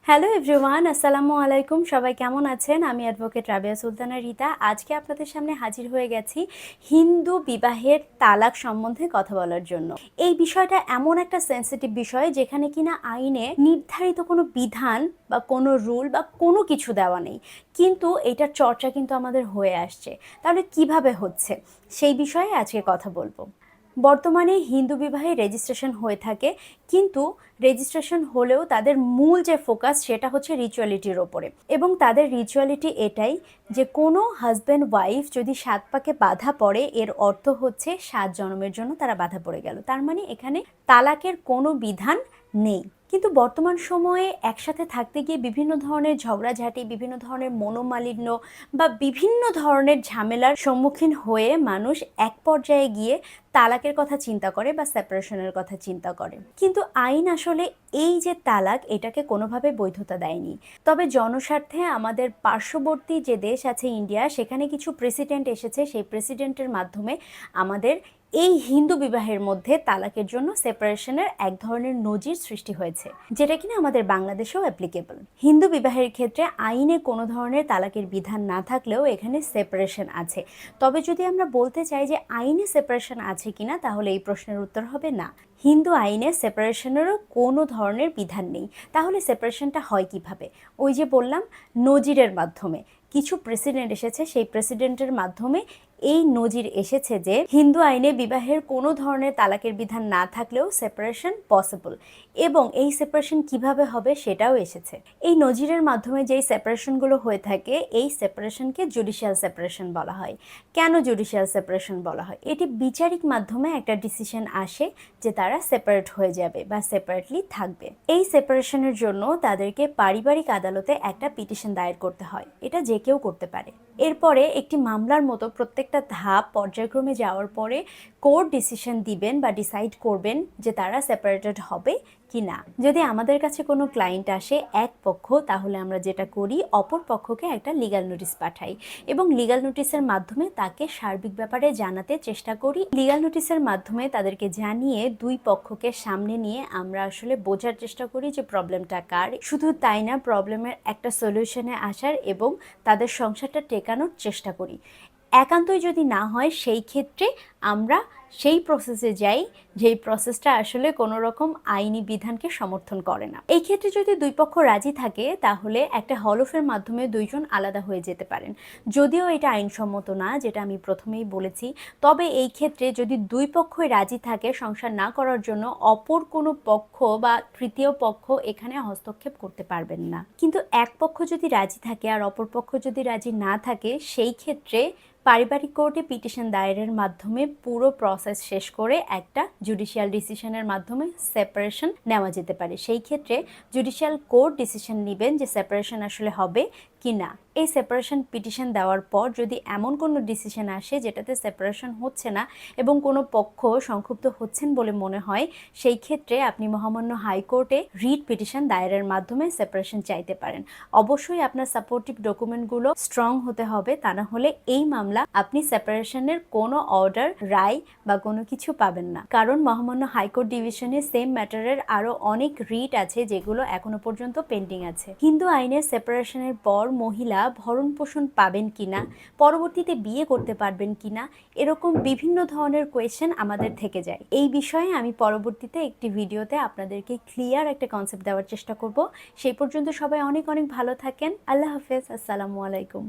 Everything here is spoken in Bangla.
হ্যালো এভরিওয়ান, আসসালামু আলাইকুম। সবাই কেমন আছেন? আমি অ্যাডভোকেট রাবেয়া সুলতানা রিতা। আজকে আপনাদের সামনে হাজির হয়ে গেছি হিন্দু বিবাহের তালাক সম্বন্ধে কথা বলার জন্য। এই বিষয়টা এমন একটা সেনসিটিভ বিষয় যেখানে কিনা আইনে নির্ধারিত কোনো বিধান বা কোনো রুল বা কোনো কিছু দেওয়া নেই, কিন্তু এটার চর্চা কিন্তু আমাদের হয়ে আসছে। তাহলে কিভাবে হচ্ছে সেই বিষয়ে আজকে কথা বলবো। বর্তমানে হিন্দু বিবাহে রেজিস্ট্রেশন হয়ে থাকে, কিন্তু রেজিস্ট্রেশন হলেও তাদের মূল যে ফোকাস সেটা হচ্ছে রিচুয়ালিটির ওপরে, এবং তাদের রিচুয়ালিটি এটাই যে কোনো হাজব্যান্ড ওয়াইফ যদি ৭ পাকে বাধা পড়ে, এর অর্থ হচ্ছে ৭ জন্মের জন্য তারা বাধা পড়ে গেল। তার মানে এখানে তালাকের কোনো বিধান নেই। কিন্তু বর্তমান সময়ে একসাথে থাকতে গিয়ে বিভিন্ন ধরনের ঝগড়াঝাঁটি, বিভিন্ন ধরনের মনোমালিন্য বা বিভিন্ন ধরনের ঝামেলার সম্মুখীন হয়ে মানুষ এক পর্যায়ে গিয়ে তালাকের কথা চিন্তা করে বা সেপারেশনের কথা চিন্তা করে। কিন্তু আইন আসলে এই যে তালাক, এটাকে কোনোভাবে বৈধতা দেয়নি। তবে জনস্বার্থে আমাদের পার্শ্ববর্তী যে দেশ আছে ইন্ডিয়া, সেখানে কিছু প্রেসিডেন্ট এসেছে। সেই প্রেসিডেন্টের মাধ্যমে আমাদের এই হিন্দু বিবাহের মধ্যে তালাকের জন্য সেপারেশনের এক ধরনের নজির সৃষ্টি হয়েছে, যেটা কিনা আমাদের বাংলাদেশেও অ্যাপ্লিকেবল। হিন্দু বিবাহের ক্ষেত্রে আইনে কোনো ধরনের তালাকের বিধান না থাকলেও এখানে সেপারেশন আছে। তবে যদি আমরা বলতে চাই যে আইনে সেপারেশন আছে কিনা, তাহলে এই প্রশ্নের উত্তর হবে না। হিন্দু আইনে সেপারেশনেরও কোনো ধরনের বিধান নেই। তাহলে সেপারেশনটা হয় কিভাবে? ওই যে বললাম, নজিরের মাধ্যমে। কিছু প্রেসিডেন্ট এসেছে, সেই প্রেসিডেন্টের মাধ্যমে এই নজির এসেছে যে হিন্দু আইনে বিবাহের কোনো ধরনের তালাকের বিধান না থাকলেও সেপারেশন পসিবল, এবং এই সেপারেশন কিভাবে হবে সেটাও এসেছে। এই নজিরের মাধ্যমে যেই সেপারেশনগুলো হয়ে থাকে, এই সেপারেশনকে জুডিশিয়াল সেপারেশন বলা হয়। কেন জুডিশিয়াল সেপারেশন বলা হয়? এটি বিচারিক মাধ্যমে একটা ডিসিশন আসে যে তারা সেপারেট হয়ে যাবে বা সেপারেটলি থাকবে। এই সেপারেশনের জন্য তাদেরকে পারিবারিক আদালতে একটা পিটিশন দায়ের করতে হয়। এটা যে কেউ করতে পারে। এরপরে একটি মামলার মতো প্রত্যেকটা ধাপ পর্যায়ক্রমে যাওয়ার পরে কোর্ট ডিসিশন দিবেন বা ডিসাইড করবেন যে তারা সেপারেটেড হবে কি না। যদি আমাদের কাছে কোনো ক্লায়েন্ট আসে এক পক্ষ, তাহলে আমরা যেটা করি, অপর পক্ষকে একটা লিগ্যাল নোটিশ পাঠাই এবং লিগ্যাল নোটিশের মাধ্যমে তাকে সার্বিক ব্যাপারে জানাতে চেষ্টা করি। লিগ্যাল নোটিশের মাধ্যমে তাদেরকে জানিয়ে দুই পক্ষকে সামনে নিয়ে আমরা আসলে বোঝার চেষ্টা করি যে প্রবলেমটা কার। শুধু তাই না, প্রবলেমের একটা সলিউশনে আসার এবং তাদের সংসারটা টেকানোর চেষ্টা করি। একান্তই যদি না হয়, সেই ক্ষেত্রে আমরা সেই প্রসেসে যাই যেই প্রসেসটা আসলে কোনো রকম আইনি বিধানকে সমর্থন করে না। এই ক্ষেত্রে যদি দুই পক্ষ রাজি থাকে, তাহলে একটা হলফের মাধ্যমে দুইজন আলাদা হয়ে যেতে পারেন। যদিও এটা আইনসম্মত না, যেটা আমি প্রথমেই বলেছি, তবে এই ক্ষেত্রে যদি দুই পক্ষই রাজি থাকে সংসার না করার জন্য, অপর কোনো পক্ষ বা তৃতীয় পক্ষ এখানে হস্তক্ষেপ করতে পারবেন না। কিন্তু এক পক্ষ যদি রাজি থাকে আর অপর পক্ষ যদি রাজি না থাকে, সেই ক্ষেত্রে পারিবারিক কোর্টে পিটিশন দায়েরের মাধ্যমে পুরো প্রসেস শেষ করে একটা জুডিশিয়াল ডিসিশনের মাধ্যমে সেপারেশন নেওয়া যেতে পারে। সেই ক্ষেত্রে জুডিশিয়াল কোর্ট ডিসিশন নেবেন যে সেপারেশন আসলে হবে কি না। এই সেপারেশন পিটিশন দেওয়ার পর যদি এমন কোনো ডিসিশন আসে যেটাতে সেপারেশন হচ্ছে না এবং কোনো পক্ষ সংক্ষুব্ধ হচ্ছেন বলে মনে হয়, সেই ক্ষেত্রে আপনি মহামান্য হাইকোর্টে রিট পিটিশন দায়েরের মাধ্যমে সেপারেশন চাইতে পারেন। অবশ্যই আপনার সাপোর্টিভ ডকুমেন্টগুলো স্ট্রং হতে হবে, তা না হলে এই মামলা আপনি সেপারেশনের কোনো অর্ডার, রায় বা কোনো কিছু পাবেন না। কারণ মহামান্য হাইকোর্ট ডিভিশনে সেম ম্যাটারের আরো অনেক রিট আছে যেগুলো এখনো পর্যন্ত পেন্ডিং আছে। হিন্দু আইনে সেপারেশনের পর মহিলা ভরণ পোষণ পাবেন কিনা, পরবর্তীতে বিয়ে করতে পারবেন কিনা, এরকম বিভিন্ন ধরনের কোয়েশ্চেন আমাদের থেকে যায়। এই বিষয়ে আমি পরবর্তীতে একটি ভিডিওতে আপনাদেরকে ক্লিয়ার একটা কনসেপ্ট দেওয়ার চেষ্টা করব। সেই পর্যন্ত সবাই অনেক অনেক ভালো থাকেন। আল্লাহ হাফেজ। আসসালামু আলাইকুম।